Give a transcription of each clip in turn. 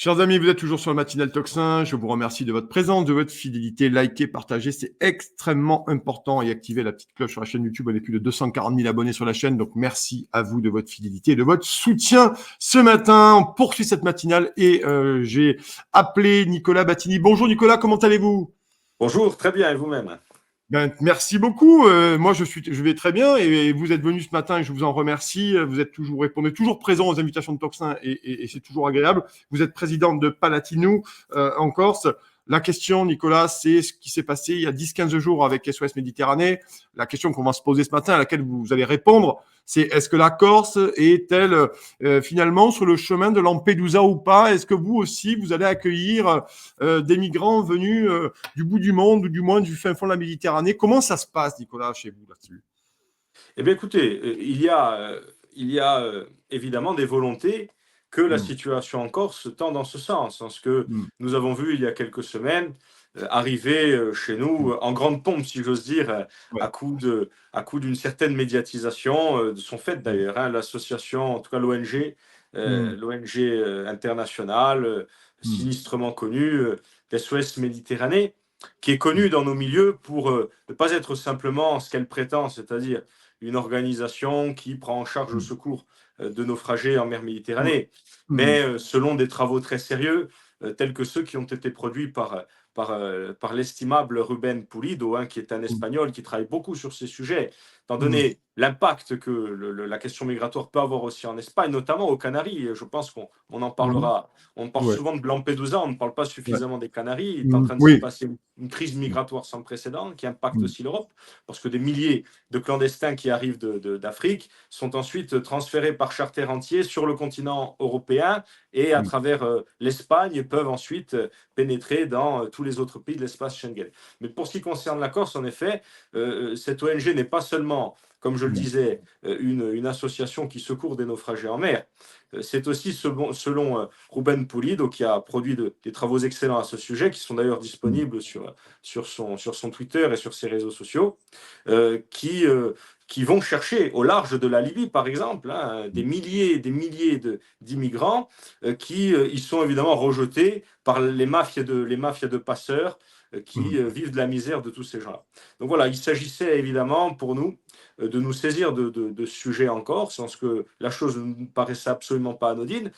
Chers amis, vous êtes toujours sur le Matinal Tocsin. Je vous remercie de votre présence, de votre fidélité. Likez, partagez, c'est extrêmement important. Et activez la petite cloche sur la chaîne YouTube. On est plus de 240 000 abonnés sur la chaîne. Donc, merci à vous de votre fidélité et de votre soutien. Ce matin, on poursuit cette matinale et j'ai appelé Nicolas Battini. Bonjour Nicolas, comment allez-vous? Bonjour, très bien, et vous-même? Ben, merci beaucoup. Moi, je vais très bien et vous êtes venu ce matin et je vous en remercie. Vous êtes toujours, répondez toujours présent aux invitations de Toxin et c'est toujours agréable. Vous êtes présidente de Palatino en Corse. La question, Nicolas, c'est ce qui s'est passé il y a 10-15 jours avec SOS Méditerranée. La question qu'on va se poser ce matin, à laquelle vous allez répondre, c'est est-ce que la Corse est-elle finalement sur le chemin de Lampedusa ou pas? Est-ce que vous aussi, vous allez accueillir des migrants venus du bout du monde ou du moins du fin fond de la Méditerranée? Comment ça se passe, Nicolas, chez vous là-dessus? Eh bien, écoutez, il y a évidemment des volontés que la Mm, situation en Corse tend dans ce sens. Ce que mm, nous avons vu il y a quelques semaines arriver chez nous mm. en grande pompe, si j'ose dire, Ouais. à coup d'une certaine médiatisation de son fait Mm, d'ailleurs. L'association, en tout cas mm, l'ONG internationale, mm, sinistrement connue, SOS Méditerranée, qui est mm, connue dans nos milieux pour ne pas être simplement ce qu'elle prétend, c'est-à-dire une organisation qui prend en charge le mm. secours de naufragés en mer Ouais. Méditerranée, Mm, mais selon des travaux très sérieux, tels que ceux qui ont été produits par l'estimable Rubén Pulido, qui est un mm, Espagnol qui travaille beaucoup sur ces sujets, étant mm, donné l'impact que la question migratoire peut avoir aussi en Espagne, notamment aux Canaries. Je pense qu'on en mm. parlera. On parle Ouais. souvent de Lampedusa, on ne parle pas Ouais. suffisamment des Canaries. Il est en Mm. train de s'y Oui. passer une crise Mm, migratoire sans précédent qui impacte mm, aussi l'Europe, parce que des milliers de clandestins qui arrivent d'Afrique sont ensuite transférés par charter entier sur le continent européen et à mm, travers l'Espagne peuvent ensuite pénétrer dans tous les autres pays de l'espace Schengen. Mais pour ce qui concerne la Corse, en effet, cette ONG n'est pas seulement, comme je le mm, disais, une association qui secourt des naufragés en mer. C'est aussi, selon Ruben Pulido, qui a produit des travaux excellents à ce sujet, qui sont d'ailleurs mm, disponibles sur son Twitter et sur ses réseaux sociaux, euh, qui, euh, qui vont chercher au large de la Libye, par exemple, mm, des milliers d'immigrants qui ils sont évidemment rejetés par les mafias de passeurs qui mm, vivent de la misère de tous ces gens-là. Donc voilà, il s'agissait évidemment pour nous de nous saisir de ce sujet en Corse, parce que la chose ne nous paraissait absolument pas anodine,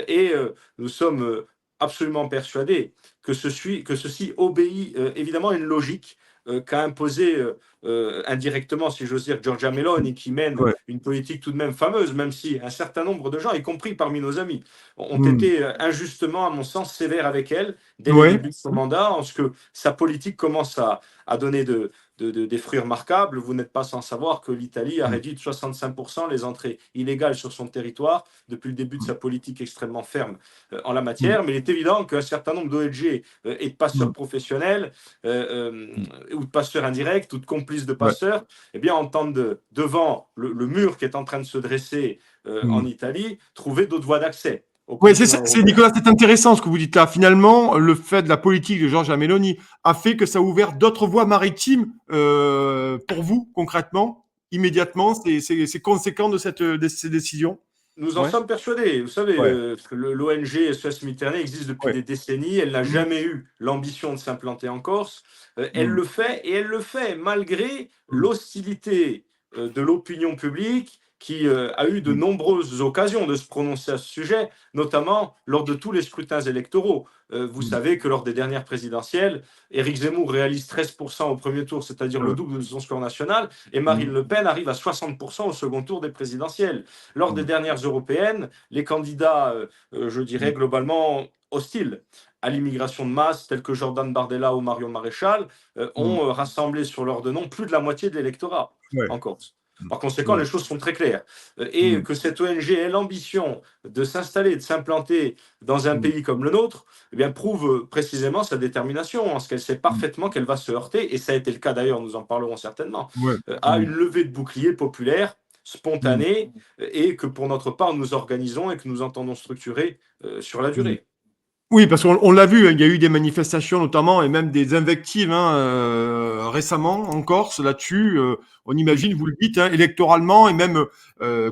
et nous sommes absolument persuadés que ceci obéit évidemment à une logique qu'a imposée indirectement, si j'ose dire, Giorgia mm. Meloni, qui mène Ouais. une politique tout de même fameuse, même si un certain nombre de gens, y compris parmi nos amis, ont Mm. été injustement, à mon sens, sévères avec elle dès les Ouais. débuts de son mandat, en ce que sa politique commence à donner des fruits remarquables. Vous n'êtes pas sans savoir que l'Italie a Mm, réduit de 65% les entrées illégales sur son territoire depuis le début de mm, sa politique extrêmement ferme en la mm, matière. Mais il est évident qu'un certain nombre d'ONG et de passeurs mm, professionnels mm. ou de passeurs indirects ou de complices de Ouais. passeurs, eh bien, entendent devant le mur qui est en train de se dresser en Mm. Italie, trouver d'autres voies d'accès au Oui, continent européen. Nicolas, c'est intéressant ce que vous dites là. Finalement, le fait de la politique de Giorgia Meloni a fait que ça a ouvert d'autres voies maritimes pour vous, concrètement, immédiatement. C'est conséquent de ces décisions. Nous en Ouais, sommes persuadés. Vous savez, ouais, l'ONG SOS Méditerranée existe depuis ouais. des décennies. Elle n'a Mm, jamais eu l'ambition de s'implanter en Corse. Elle mm, le fait et elle le fait malgré mm, l'hostilité de l'opinion publique qui a eu de mm, nombreuses occasions de se prononcer à ce sujet, notamment lors de tous les scrutins électoraux. Vous mm. savez que lors des dernières présidentielles, Éric Zemmour réalise 13% au premier tour, c'est-à-dire le Ouais, double de son score national, et mm, Marine Le Pen arrive à 60% au second tour des présidentielles. Lors des mm, dernières européennes, les candidats, je dirais mm, globalement hostiles à l'immigration de masse, tels que Jordan Bardella ou Marion Maréchal, mm. ont rassemblé sur leur de nom plus de la moitié de l'électorat Ouais, en Corse. mm, Par conséquent, ouais, les choses sont très claires. Et mm, que cette ONG ait l'ambition de s'installer, de s'implanter dans un mm, pays comme le nôtre, eh bien, prouve précisément sa détermination, en ce qu'elle sait mm. parfaitement qu'elle va se heurter, et ça a été le cas d'ailleurs, nous en parlerons certainement, Ouais, à mm, une levée de bouclier populaire, mm, spontanée, et que pour notre part, nous organisons et que nous entendons structurer sur la mm. durée. Oui, parce qu'on l'a vu, hein, il y a eu des manifestations notamment et même des invectives récemment en Corse là-dessus. On Oui. imagine, vous le dites, hein, électoralement et même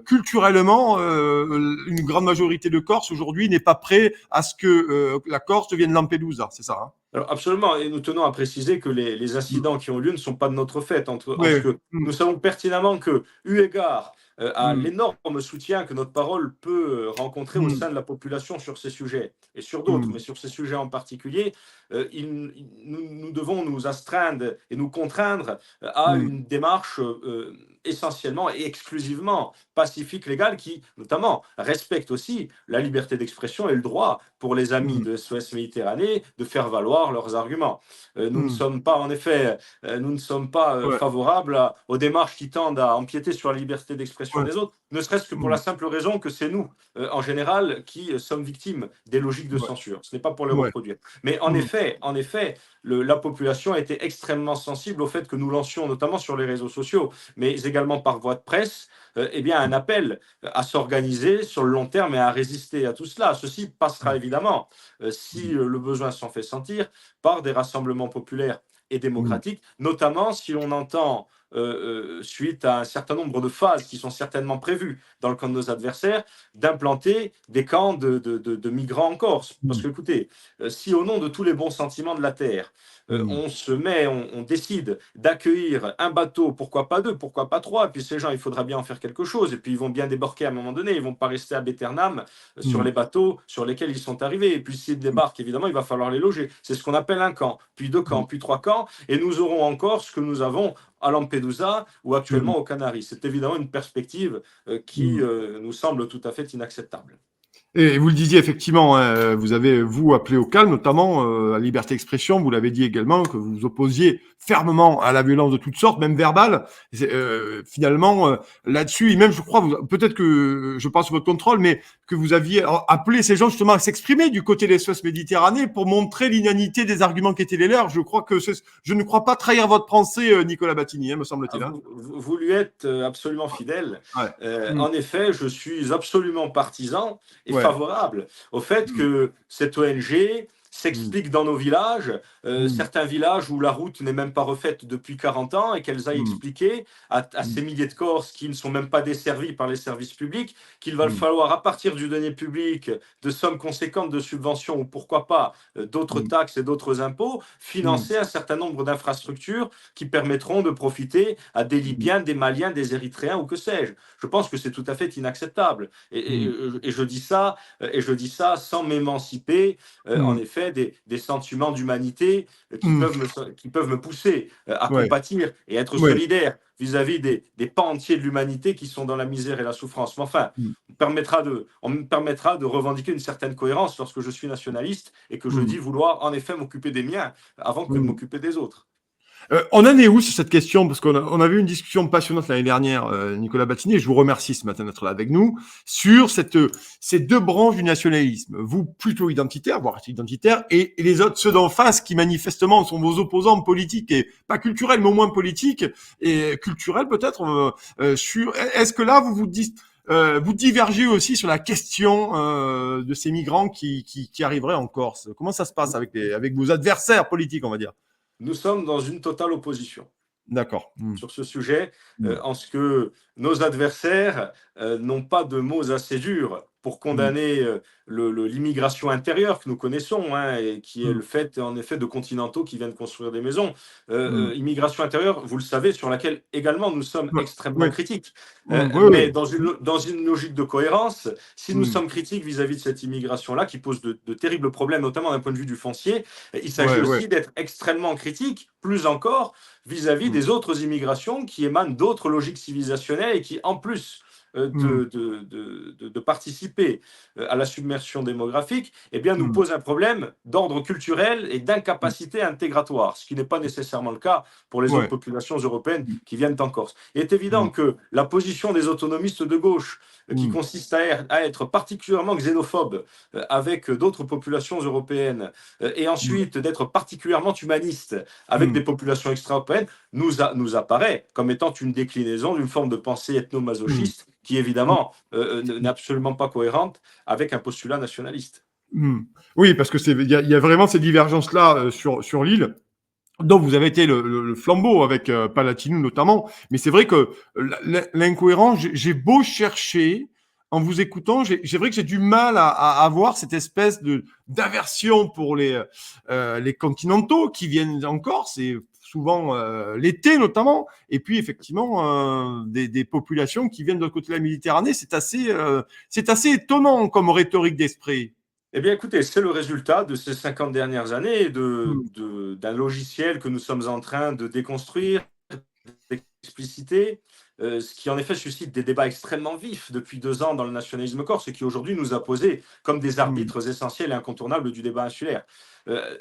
culturellement, une grande majorité de Corse aujourd'hui n'est pas prêt à ce que la Corse devienne Lampedusa, c'est ça, hein? Alors absolument, et nous tenons à préciser que les Mm. incidents qui ont lieu ne sont pas de notre fait, en ce Ouais. que Mm. nous savons pertinemment que, eu égard à Mm. l'énorme soutien que notre parole peut rencontrer au Mm. sein de la population sur ces sujets, et sur d'autres, mais Mm. sur ces sujets en particulier, nous devons nous astreindre et nous contraindre à Mm. une démarche essentiellement et exclusivement pacifique, légale, qui notamment respecte aussi la liberté d'expression et le droit pour les amis Mm. de SOS Méditerranée de faire valoir leurs arguments. Nous ne Mm. sommes pas, en effet, nous ne sommes pas Ouais. favorables aux démarches qui tendent à empiéter sur la liberté d'expression Ouais. des autres, ne serait-ce que pour Mm. la simple raison que c'est nous, en général, qui sommes victimes des logiques de Ouais. censure. Ce n'est pas pour les Ouais. reproduire. Mais Mm. en effet, la population a été extrêmement sensible au fait que nous lancions, notamment sur les réseaux sociaux, mais également par voie de presse, eh bien, un appel à s'organiser sur le long terme et à résister à tout cela. Ceci passera évidemment, si Mm. le besoin s'en fait sentir, par des rassemblements populaires et Mm. démocratiques, notamment si l'on entend, suite à un certain nombre de phases qui sont certainement prévues dans le camp de nos adversaires, d'implanter des camps de migrants en Corse. Parce Mm. que, écoutez, si au nom de tous les bons sentiments de la Terre, Mm. on se met, on décide d'accueillir un bateau, pourquoi pas deux, pourquoi pas trois, et puis ces gens, il faudra bien en faire quelque chose, et puis ils vont bien débarquer à un moment donné, ils vont pas rester à Béternam sur Mm. les bateaux sur lesquels ils sont arrivés, et puis s'ils débarquent, évidemment, il va falloir les loger. C'est ce qu'on appelle un camp, puis deux camps, Mm. puis trois camps, et nous aurons encore ce que nous avons à Lampedusa ou Mm. actuellement aux Canaries. C'est évidemment une perspective qui Mm. nous semble tout à fait inacceptable. Et vous le disiez effectivement, hein, vous avez, vous, appelé au calme, notamment à la liberté d'expression. Vous l'avez dit également que vous vous opposiez fermement à la violence de toutes sortes, même verbale. Finalement, là-dessus, et même, je crois, peut-être que je passe sur votre contrôle, mais que vous aviez appelé ces gens justement à s'exprimer du côté des SOS Méditerranée pour montrer l'inanité des arguments qui étaient les leurs. Je crois que je ne crois pas trahir votre pensée, Nicolas Battini, hein, me semble-t-il. Hein. Vous lui êtes absolument fidèle. Ouais. Mm. En effet, je suis absolument partisan et Ouais. favorable au fait Mm. que cette ONG Mm. s'explique dans nos villages, Mm. certains villages où la route n'est même pas refaite depuis 40 ans, et qu'elles aillent Mm. expliquer à Mm. ces milliers de Corses qui ne sont même pas desservis par les services publics qu'il va Mm. falloir, à partir du denier public, de sommes conséquentes de subventions ou pourquoi pas d'autres Mm. taxes et d'autres impôts, Mm. financer un certain nombre d'infrastructures qui permettront de profiter à des Mm. Libyens, des Maliens, des Érythréens ou que sais-je. Je pense que c'est tout à fait inacceptable. Mm. Et je dis ça sans m'émanciper, en Mm. effet, des sentiments d'humanité Mm. qui peuvent me pousser à Ouais. compatir et être Ouais. solidaire vis-à-vis des pans entiers de l'humanité qui sont dans la misère et la souffrance. Mais enfin, Mm. on me permettra de revendiquer une certaine cohérence lorsque je suis nationaliste et que je Mm. dis vouloir en effet m'occuper des miens avant que de Mm. m'occuper des autres. On en est où sur cette question? Parce on avait eu une discussion passionnante l'année dernière, Nicolas Battini, et je vous remercie ce matin d'être là avec nous, sur ces deux branches du nationalisme. Vous, plutôt identitaire, voire identitaire, et les autres, ceux d'en face, qui manifestement sont vos opposants politiques, et pas culturels, mais au moins politiques, et culturels peut-être, est-ce que là, vous divergez aussi sur la question de ces migrants qui arriveraient en Corse? Comment ça se passe avec vos adversaires politiques, on va dire? Nous sommes dans une totale opposition D'accord. Mmh. sur ce sujet, Mmh. en ce que nos adversaires n'ont pas de mots assez durs pour Mmh. condamner l'immigration intérieure que nous connaissons, hein, et qui est Mmh. le fait, en effet, de continentaux qui viennent construire des maisons. Mmh. Immigration intérieure, vous le savez, sur laquelle également nous sommes Ouais. extrêmement Oui. critiques. Mmh. Oui, Mais oui. Mmh. dans une logique de cohérence, si nous Mmh. sommes critiques vis-à-vis de cette immigration-là, qui pose de terribles problèmes, notamment d'un point de vue du foncier, il s'agit Ouais, ouais. aussi d'être extrêmement critique, plus encore, vis-à-vis Mmh. des autres immigrations qui émanent d'autres logiques civilisationnelles et qui, en plus Mmh. de participer à la submersion démographique, eh bien, nous Mmh. pose un problème d'ordre culturel et Mmh. d'incapacité intégratoire, ce qui n'est pas nécessairement le cas pour les autres Ouais. populations européennes Mmh. qui viennent en Corse. Il est évident Mmh. que la position des autonomistes de gauche, qui Mmh. consiste à être particulièrement xénophobe avec d'autres populations européennes, et Mmh. ensuite d'être particulièrement humaniste avec Mmh. des populations extra-européennes, nous apparaît comme étant une déclinaison d'une forme de pensée Mmh. ethno-masochiste qui, Mmh. évidemment, n'est absolument pas cohérente avec un postulat nationaliste. Hmm. Oui, parce que il y a vraiment ces divergences-là sur l'île. Donc, vous avez été le flambeau avec Palatino notamment, mais c'est vrai que l'incohérence, j'ai beau chercher, en vous écoutant, j'ai vrai que j'ai du mal à avoir cette espèce de d'aversion pour les continentaux qui viennent en Corse, et souvent l'été notamment, et puis effectivement des populations qui viennent de l'autre côté de la Méditerranée. C'est assez étonnant comme rhétorique d'esprit. Eh bien, écoutez, c'est le résultat de ces 50 dernières années Mm, d'un logiciel que nous sommes en train de déconstruire, d'expliciter, ce qui en effet suscite des débats extrêmement vifs depuis 2 ans dans le nationalisme corse et qui aujourd'hui nous a posé comme des mm, arbitres essentiels et incontournables du débat insulaire.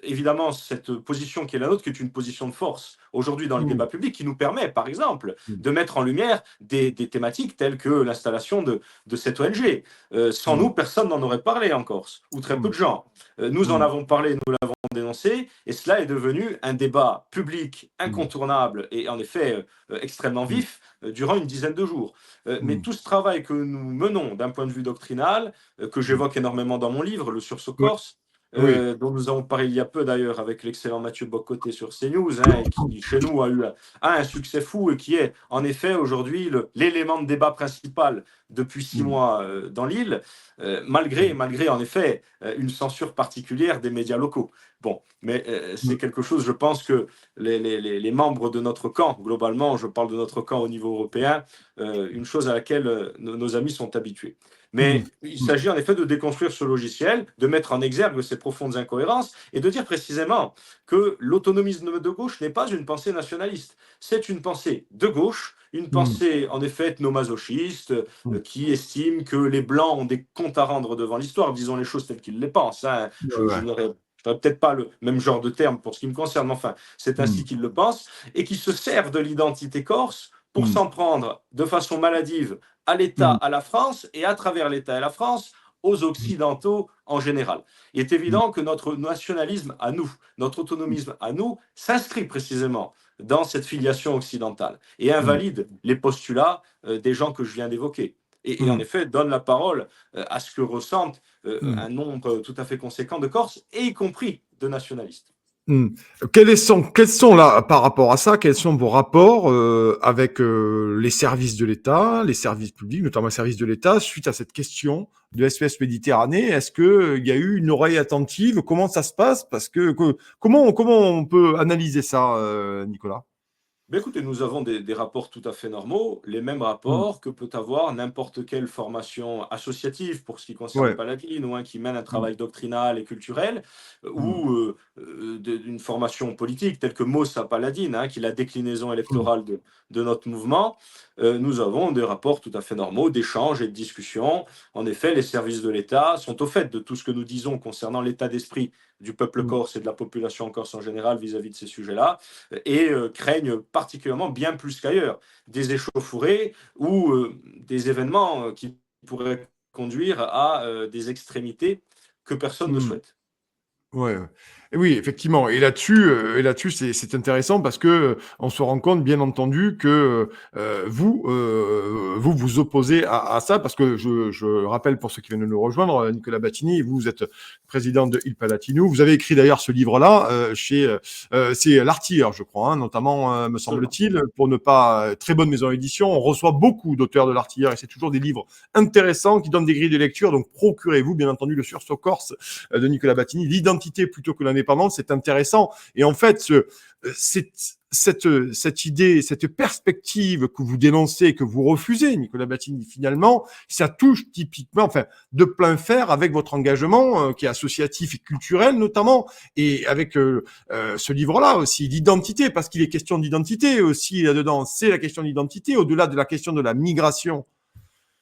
Évidemment, cette position qui est la nôtre, qui est une position de force aujourd'hui dans le mm, débat public, qui nous permet, par exemple, mm, de mettre en lumière des thématiques telles que l'installation de cette ONG. Sans mm, nous, personne n'en aurait parlé en Corse, ou très peu mm, de gens. Nous en mm, avons parlé, nous l'avons dénoncé, et cela est devenu un débat public mm, incontournable et en effet extrêmement mm, vif durant une dizaine de jours. Mais mm. tout ce travail que nous menons d'un point de vue doctrinal, que Mm. j'évoque énormément dans mon livre, Le Sursaut Oui, Corse, oui. dont nous avons parlé il y a peu d'ailleurs avec l'excellent Mathieu Bocoté sur CNews, hein, et qui chez nous a un succès fou et qui est en effet aujourd'hui l'élément de débat principal depuis 6 mois dans l'île, malgré en effet une censure particulière des médias locaux. Bon, mais c'est Mm, quelque chose, je pense que les membres de notre camp, globalement, je parle de notre camp au niveau européen, une chose à laquelle nos amis sont habitués. mm, Mais il s'agit en effet de déconstruire ce logiciel, de mettre en exergue ces profondes incohérences et de dire précisément que l'autonomisme de gauche n'est pas une pensée nationaliste. C'est une pensée de gauche, une mm, pensée en effet ethnomasochiste, mm. qui estime que les Blancs ont des comptes à rendre devant l'histoire, disons les choses telles qu'ils les pensent. Hein. Ouais, Je ouais. n'aurais peut-être pas le même genre de terme pour ce qui me concerne, mais enfin, c'est ainsi Mm, qu'ils le pensent, et qui se servent de l'identité corse pour mm, s'en prendre de façon maladive à l'État, mm, à la France, et à travers l'État et la France, aux mm, Occidentaux en général. Il est mm, évident que notre nationalisme à nous, notre autonomisme à nous, s'inscrit précisément dans cette filiation occidentale et mm, invalide les postulats des gens que je viens d'évoquer. Et en mm, effet, donne la parole à ce que ressentent mm, un nombre tout à fait conséquent de Corses, et y compris de nationalistes. mm. Quels sont là, par rapport à ça, quels sont vos rapports avec les services de l'État, les services publics, notamment les services de l'État, suite à cette question de SOS Méditerranée? Est-ce que il y a eu une oreille attentive? Comment ça se passe? Parce comment on peut analyser ça, Nicolas? Ben écoutez, nous avons des rapports tout à fait normaux, les mêmes Mm, rapports que peut avoir n'importe quelle formation associative pour ce qui concerne ouais. Paladine, ou un qui mène un Mm, travail doctrinal et culturel, mm, ou d'une formation politique telle que MOS à Paladine, hein, qui est la déclinaison mm, électorale de notre mouvement. Nous avons des rapports tout à fait normaux d'échanges et de discussions. En effet, les services de l'État sont au fait de tout ce que nous disons concernant l'état d'esprit du peuple mm, corse et de la population corse en général vis-à-vis de ces sujets-là, et craignent particulièrement, bien plus qu'ailleurs, des échauffourées ou des événements qui pourraient conduire à des extrémités que personne ne mm. souhaite. Ouais, ouais. Et oui, effectivement. Et là-dessus, c'est intéressant parce que on se rend compte, bien entendu, que vous vous opposez à ça parce que je rappelle pour ceux qui viennent de nous rejoindre, Nicolas Battini, vous êtes président de Il Palatino. Vous avez écrit d'ailleurs ce livre-là c'est l'Artilleur, je crois, hein, notamment, me Absolument. semble-t-il, pour ne pas très bonne maison d'édition. On reçoit beaucoup d'auteurs de l'Artilleur et c'est toujours des livres intéressants qui donnent des grilles de lecture. Donc procurez-vous, bien entendu, le Sursaut Corse de Nicolas Battini, l'identité plutôt que l'indépendance, c'est intéressant. Et en fait, cette idée, cette perspective que vous dénoncez, que vous refusez, Nicolas Battini, finalement, ça touche typiquement, enfin, de plein fer avec votre engagement qui est associatif et culturel notamment, et avec ce livre-là aussi, l'identité, parce qu'il est question d'identité aussi là-dedans. C'est la question d'identité, au-delà de la question de la migration.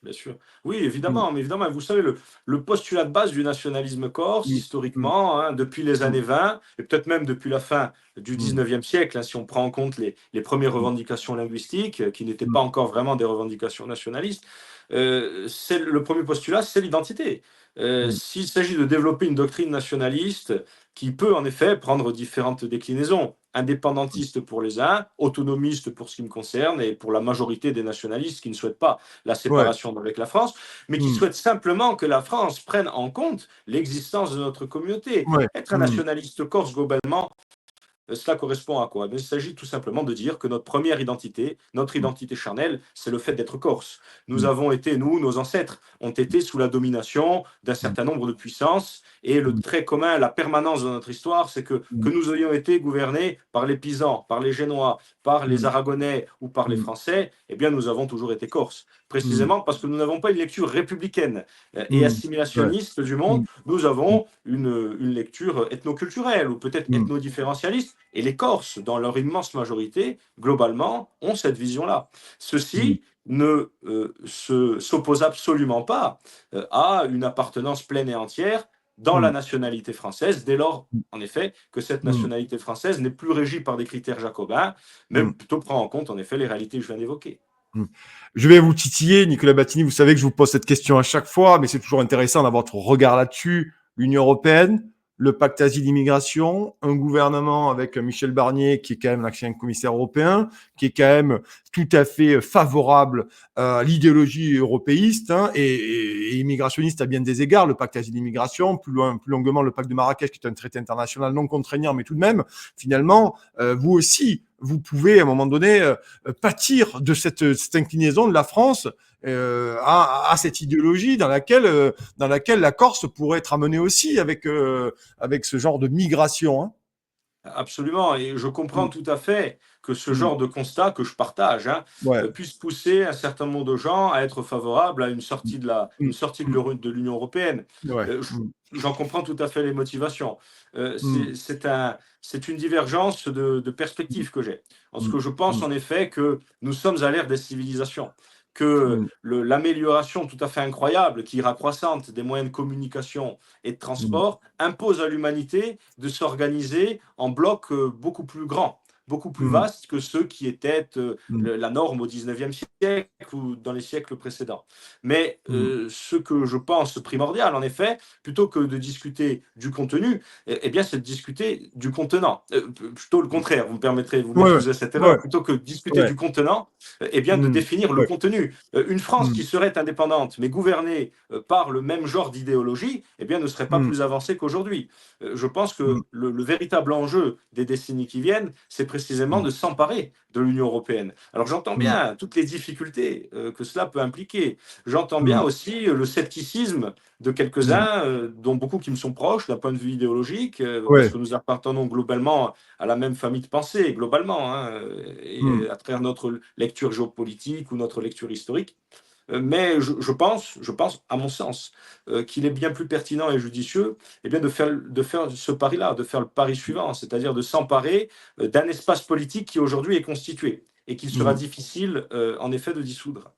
Bien sûr. Oui, Mm, évidemment, mais évidemment, vous savez, le postulat de base du nationalisme corse, mm, mm, historiquement, hein, depuis les mm, années 20, et peut-être même depuis la fin du mm, 19e siècle, hein, si on prend en compte les premières mm, revendications linguistiques, qui n'étaient mm, pas encore vraiment des revendications nationalistes, le premier postulat, c'est l'identité. mm, S'il s'agit de développer une doctrine nationaliste qui peut en effet prendre différentes déclinaisons, indépendantiste pour les uns, autonomiste pour ce qui me concerne, et pour la majorité des nationalistes qui ne souhaitent pas la Ouais. séparation avec la France, mais qui souhaitent simplement que la France prenne en compte l'existence de notre communauté. Ouais. Être un nationaliste corse, globalement, cela correspond à quoi? Il s'agit tout simplement de dire que notre première identité, notre identité charnelle, c'est le fait d'être corse. Nous avons été, nos ancêtres ont été sous la domination d'un certain nombre de puissances, et le trait commun, la permanence de notre histoire, c'est que nous ayons été gouvernés par les Pisans, par les Génois, par les Aragonais ou par les Français, eh bien nous avons toujours été corses. Précisément parce que nous n'avons pas une lecture républicaine et Ouais. assimilationniste du monde, nous avons une lecture ethnoculturelle ou peut-être ethnodifférentialiste. Et les Corses, dans leur immense majorité, globalement, ont cette vision-là. Ceci ne s'oppose absolument pas à une appartenance pleine et entière dans la nationalité française, dès lors, en effet, que cette nationalité française n'est plus régie par des critères jacobins, mais plutôt prend en compte, en effet, les réalités que je viens d'évoquer. Je vais vous titiller, Nicolas Battini. Vous savez que je vous pose cette question à chaque fois, mais c'est toujours intéressant d'avoir votre regard là-dessus. L'Union européenne, le pacte asile-immigration, un gouvernement avec Michel Barnier, qui est quand même l'ancien commissaire européen, qui est quand même tout à fait favorable à l'idéologie européiste et immigrationniste à bien des égards. Le pacte asile-immigration, plus longuement le pacte de Marrakech, qui est un traité international non contraignant, mais tout de même, finalement, vous aussi, vous pouvez à un moment donné pâtir de cette inclinaison de la France à cette idéologie dans laquelle la Corse pourrait être amenée aussi avec ce genre de migration. Hein. Absolument, et je comprends Mm. tout à fait que ce Mm. genre de constat que je partage Ouais. puisse pousser un certain nombre de gens à être favorables à une sortie Mm. de de l'Union européenne. Ouais. J'en comprends tout à fait les motivations. Mm. C'est une divergence de perspective que j'ai. Parce Mm. que je pense Mm. en effet que nous sommes à l'ère des civilisations, que Mm. l'amélioration tout à fait incroyable, qui ira croissante, des moyens de communication et de Mm. transport, impose à l'humanité de s'organiser en blocs beaucoup plus grands, beaucoup plus Mm. vastes que ceux qui étaient Mm. la norme au XIXe siècle ou dans les siècles précédents. Mais Mm. ce que je pense primordial, en effet, plutôt que de discuter du contenu, eh bien, c'est de discuter du contenant. Plutôt le contraire, vous me permettrez, vous Ouais. m'excusez cette Ouais. erreur, plutôt que de discuter Ouais. du contenant, eh bien, de Mm. définir le Ouais. contenu. Une France Mm. qui serait indépendante, mais gouvernée par le même genre d'idéologie, eh bien, ne serait pas Mm. plus avancée qu'aujourd'hui. Je pense Mm. que le véritable enjeu des décennies qui viennent, c'est précisément Mm. de s'emparer de l'Union européenne. Alors j'entends Mm. bien toutes les difficultés que cela peut impliquer. J'entends bien Mm. aussi le scepticisme de Mm. quelques-uns, dont beaucoup qui me sont proches d'un point de vue idéologique, parce Ouais. que nous appartenons globalement à la même famille de pensée, globalement, Mm. et à travers notre lecture géopolitique ou notre lecture historique. Mais je pense, à mon sens, qu'il est bien plus pertinent et judicieux de faire ce pari-là, de faire le pari suivant, c'est-à-dire de s'emparer d'un espace politique qui aujourd'hui est constitué et qu'il sera Mm. difficile, en effet, de dissoudre.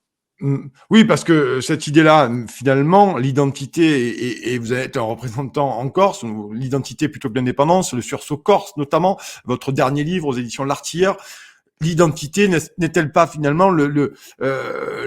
Oui, parce que cette idée-là, finalement, l'identité, et vous êtes un représentant en Corse, l'identité plutôt que l'indépendance, le sursaut corse notamment, votre dernier livre aux éditions L'Artilleur, l'identité n'est-elle pas finalement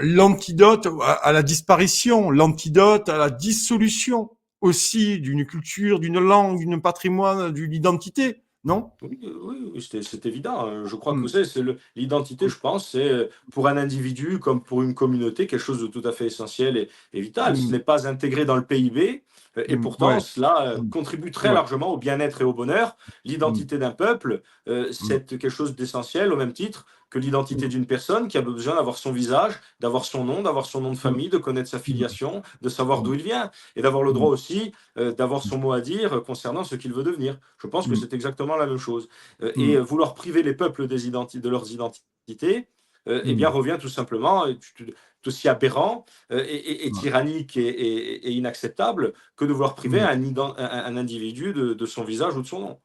l'antidote à la disparition, l'antidote à la dissolution aussi d'une culture, d'une langue, d'un patrimoine, d'une identité, non? Oui, oui, oui, c'est évident. Je crois que Mm, c'est l'identité, mm, je pense, c'est pour un individu comme pour une communauté quelque chose de tout à fait essentiel et vital. Ce mm, n'est pas intégré dans le PIB et pourtant ouais, cela mm, contribue très ouais, largement au bien-être et au bonheur. mm, L'identité d'un peuple, mm, c'est quelque chose d'essentiel au même titre que l'identité mm, d'une personne qui a besoin d'avoir son visage, d'avoir son nom de mm, famille, de connaître sa mm, filiation, de savoir mm, d'où il vient et d'avoir le droit mm, aussi d'avoir son mot à dire concernant ce qu'il veut devenir. Je pense que mm, c'est exactement la même chose. Et mm, vouloir priver les peuples de leurs identités, eh bien, mm, revient tout simplement, tout aussi aberrant et mm. tyrannique et inacceptable que de vouloir priver Mm. un individu de son visage ou de son nom.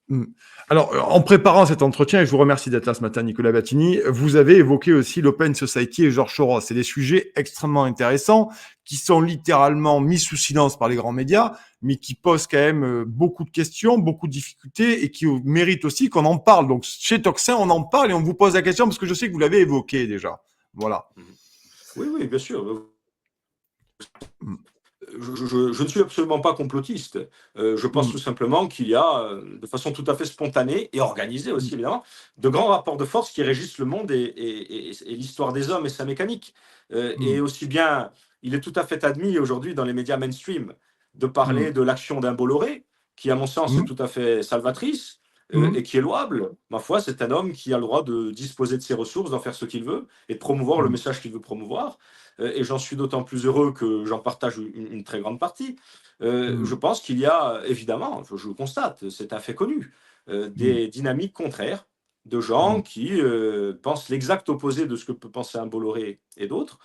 Mm. Alors, en préparant cet entretien, et je vous remercie d'être là ce matin, Nicolas Battini, vous avez évoqué aussi l'Open Society et Georges Soros. C'est des sujets extrêmement intéressants qui sont littéralement mis sous silence par les grands médias, mais qui posent quand même beaucoup de questions, beaucoup de difficultés et qui méritent aussi qu'on en parle. Donc, chez Toxin, on en parle et on vous pose la question parce que je sais que vous l'avez évoqué déjà. Voilà. Mhm. Oui, oui, bien sûr. Mm. je ne suis absolument pas complotiste. Je pense tout simplement qu'il y a, de façon tout à fait spontanée et organisée aussi, évidemment, de grands rapports de force qui régissent le monde et l'histoire des hommes et sa mécanique. Et aussi bien, il est tout à fait admis aujourd'hui dans les médias mainstream de parler de l'action d'un Bolloré, qui, à mon sens, est tout à fait salvatrice. Et qui est louable. Ma foi, c'est un homme qui a le droit de disposer de ses ressources, d'en faire ce qu'il veut et de promouvoir le message qu'il veut promouvoir. Et j'en suis d'autant plus heureux que j'en partage une très grande partie. Je pense qu'il y a, évidemment, je le constate, c'est un fait connu, des dynamiques contraires de gens qui pensent l'exact opposé de ce que peut penser un Bolloré et d'autres.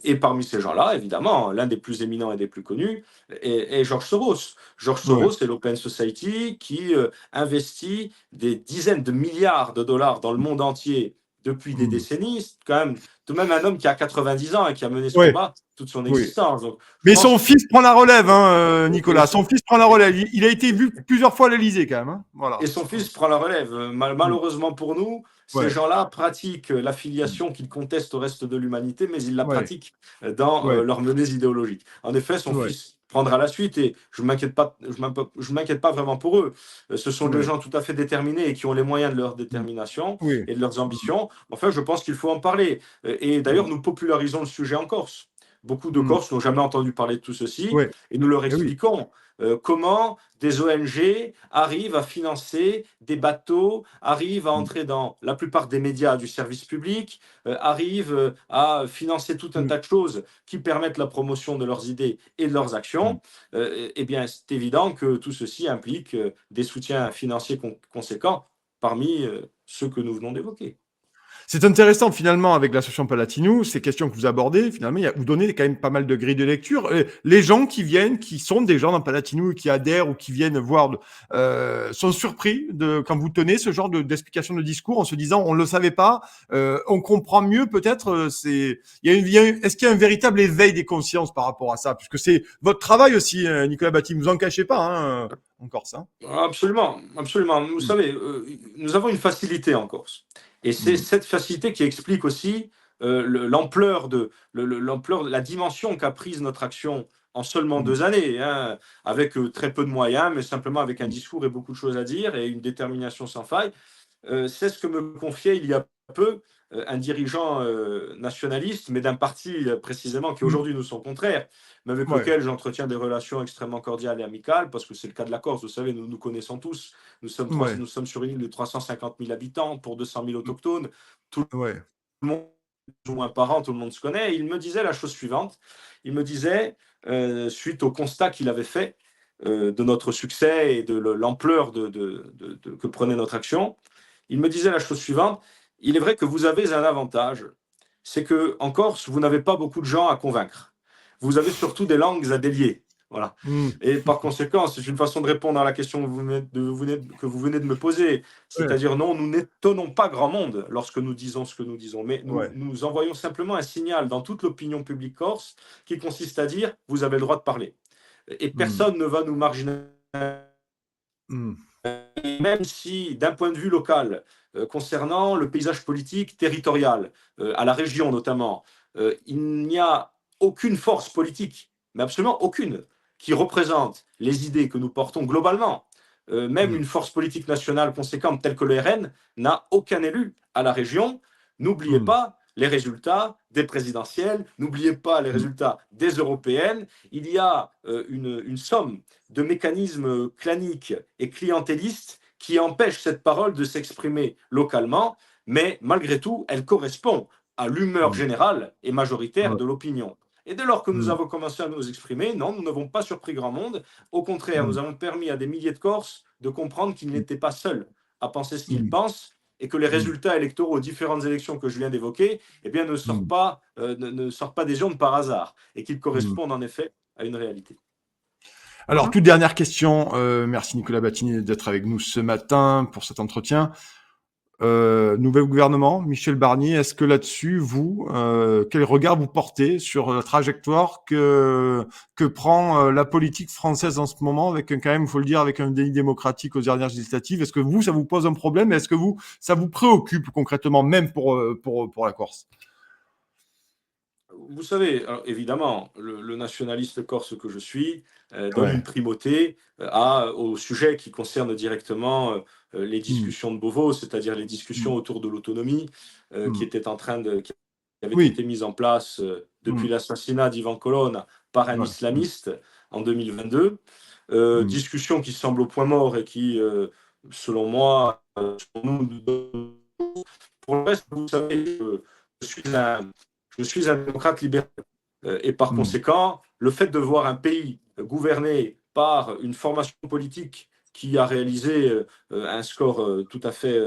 Et parmi ces gens-là, évidemment, l'un des plus éminents et des plus connus est George Soros. George Soros, c'est l'Open Society qui investit des dizaines de milliards de dollars dans le monde entier depuis des décennies. C'est quand même tout de même un homme qui a 90 ans et qui a mené ce combat toute son existence. Donc, mais son fils prend la relève, hein, Nicolas. Son fils prend la relève. Il a été vu plusieurs fois à l'Élysée, quand même. Hein. Voilà. Et son fils prend la relève. Malheureusement pour nous, ces gens-là pratiquent l'affiliation qu'ils contestent au reste de l'humanité, mais ils la pratiquent dans leurs menées idéologiques. En effet, son fils prendra la suite et je ne m'inquiète pas vraiment pour eux. Ce sont des gens tout à fait déterminés et qui ont les moyens de leur détermination et de leurs ambitions. Enfin, je pense qu'il faut en parler. Et d'ailleurs, nous popularisons le sujet en Corse. Beaucoup de Corses n'ont jamais entendu parler de tout ceci et nous leur expliquons comment des ONG arrivent à financer des bateaux, arrivent à entrer dans la plupart des médias du service public, arrivent à financer tout un tas de choses qui permettent la promotion de leurs idées et de leurs actions. Eh bien, c'est évident que tout ceci implique des soutiens financiers conséquents parmi ceux que nous venons d'évoquer. C'est intéressant, finalement, avec l'association Palatino, ces questions que vous abordez, finalement, vous donnez quand même pas mal de grilles de lecture. Les gens qui viennent, qui sont des gens dans Palatino, qui adhèrent ou qui viennent voir, sont surpris quand vous tenez ce genre d'explication de discours en se disant, on ne le savait pas, on comprend mieux peut-être. Est-ce qu'il y a un véritable éveil des consciences par rapport à ça? Puisque c'est votre travail aussi, Nicolas Batti, vous en cachez pas, hein, en Corse. Hein. Absolument, absolument. Vous savez, nous avons une facilité en Corse. Et c'est cette facilité qui explique aussi l'ampleur de la dimension qu'a prise notre action en seulement 2 années, hein, avec très peu de moyens, mais simplement avec un discours et beaucoup de choses à dire et une détermination sans faille. C'est ce que me confiait il y a peu un dirigeant nationaliste, mais d'un parti précisément qui aujourd'hui nous sont contraires, mais avec lequel j'entretiens des relations extrêmement cordiales et amicales, parce que c'est le cas de la Corse, vous savez, nous nous connaissons tous. Nous sommes sur une île de 350 000 habitants pour 200 000 autochtones. Tout le monde, plus ou moins parent, tout le monde se connaît. Et il me disait la chose suivante. Il me disait, suite au constat qu'il avait fait de notre succès et de l'ampleur que prenait notre action, il me disait la chose suivante. Il est vrai que vous avez un avantage, c'est qu'en Corse, vous n'avez pas beaucoup de gens à convaincre. Vous avez surtout des langues à délier. Voilà. Et par conséquent, c'est une façon de répondre à la question que vous venez de me poser. C'est-à-dire, non, nous n'étonnons pas grand monde lorsque nous disons ce que nous disons, mais nous envoyons simplement un signal dans toute l'opinion publique corse qui consiste à dire, vous avez le droit de parler. Et personne ne va nous marginaliser. Même si, d'un point de vue local, concernant le paysage politique territorial, à la région notamment, il n'y a aucune force politique, mais absolument aucune, qui représente les idées que nous portons globalement. Même une force politique nationale conséquente telle que le RN n'a aucun élu à la région. N'oubliez pas les résultats des présidentielles, n'oubliez pas les résultats des européennes. Il y a une somme de mécanismes claniques et clientélistes qui empêchent cette parole de s'exprimer localement, mais malgré tout, elle correspond à l'humeur générale et majoritaire de l'opinion. Et dès lors que nous avons commencé à nous exprimer, non, nous n'avons pas surpris grand monde. Au contraire, nous avons permis à des milliers de Corses de comprendre qu'ils n'étaient pas seuls à penser ce qu'ils pensent et que les résultats électoraux aux différentes élections que je viens d'évoquer eh bien, ne sortent pas des urnes par hasard et qu'ils correspondent en effet à une réalité. Alors, toute dernière question. Merci Nicolas Battini d'être avec nous ce matin pour cet entretien. Nouvel gouvernement, Michel Barnier, est-ce que là-dessus, quel regard vous portez sur la trajectoire que prend la politique française en ce moment, avec quand même, il faut le dire, avec un déni démocratique aux dernières législatives? Est-ce que ça vous pose un problème? Est-ce que ça vous préoccupe concrètement, même pour la Corse? vous savez, alors, évidemment, le nationaliste corse que je suis donne une Ouais. primauté au sujet qui concerne directement les Mmh. discussions de Beauvau, c'est-à-dire les Mmh. discussions autour de l'autonomie Mmh. qui avaient Oui. été mises en place depuis Mmh. l'assassinat d'Ivan Colonna par un Ouais. Mmh. islamiste en 2022. Mmh. Discussion qui semble au point mort et qui, selon moi, selon nous, pour le reste, vous savez, je suis un, je suis un démocrate libéral. Et par Mmh. conséquent, le fait de voir un pays gouverné par une formation politique qui a réalisé un score tout à fait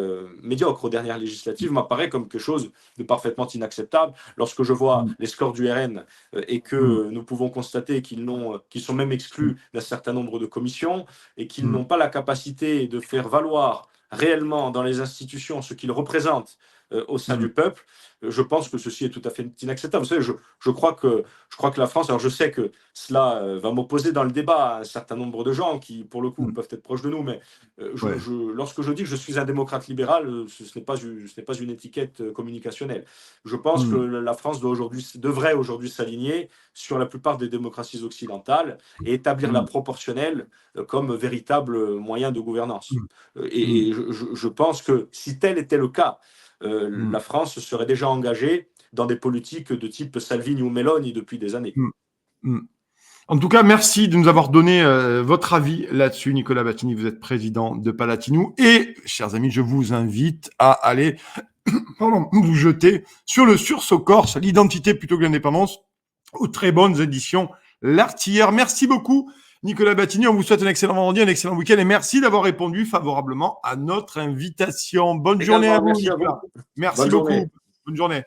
médiocre aux dernières législatives m'apparaît comme quelque chose de parfaitement inacceptable. Lorsque je vois Mmh. les scores du RN et que Mmh. nous pouvons constater qu'ils sont même Mmh. exclus d'un certain nombre de commissions et qu'ils Mmh. n'ont pas la capacité de faire valoir réellement dans les institutions ce qu'ils représentent au sein Mmh. du peuple, je pense que ceci est tout à fait inacceptable. Vous savez, je crois que la France, alors je sais que cela va m'opposer dans le débat à un certain nombre de gens qui, pour le coup, Mmh. peuvent être proches de nous, mais Ouais. lorsque je dis que je suis un démocrate libéral, ce n'est pas une étiquette communicationnelle. Je pense que Mmh. la France devrait aujourd'hui s'aligner sur la plupart des démocraties occidentales et établir la Mmh. proportionnelle comme véritable moyen de gouvernance. Mmh. Mmh. Et je pense que si tel était le cas, Mmh. la France serait déjà engagée dans des politiques de type Salvini ou Meloni depuis des années. Mmh. Mmh. En tout cas, merci de nous avoir donné votre avis là-dessus, Nicolas Battini. Vous êtes président de Palatinou. Et, chers amis, je vous invite à aller vous jeter sur le sursaut corse, l'identité plutôt que l'indépendance, aux très bonnes éditions L'Artilleur. Merci beaucoup, Nicolas Battini. On vous souhaite un excellent vendredi, un excellent week-end et merci d'avoir répondu favorablement à notre invitation. Bonne journée à Également, vous, merci à vous. Nicolas. Merci Bonne beaucoup. journée. Bonne journée.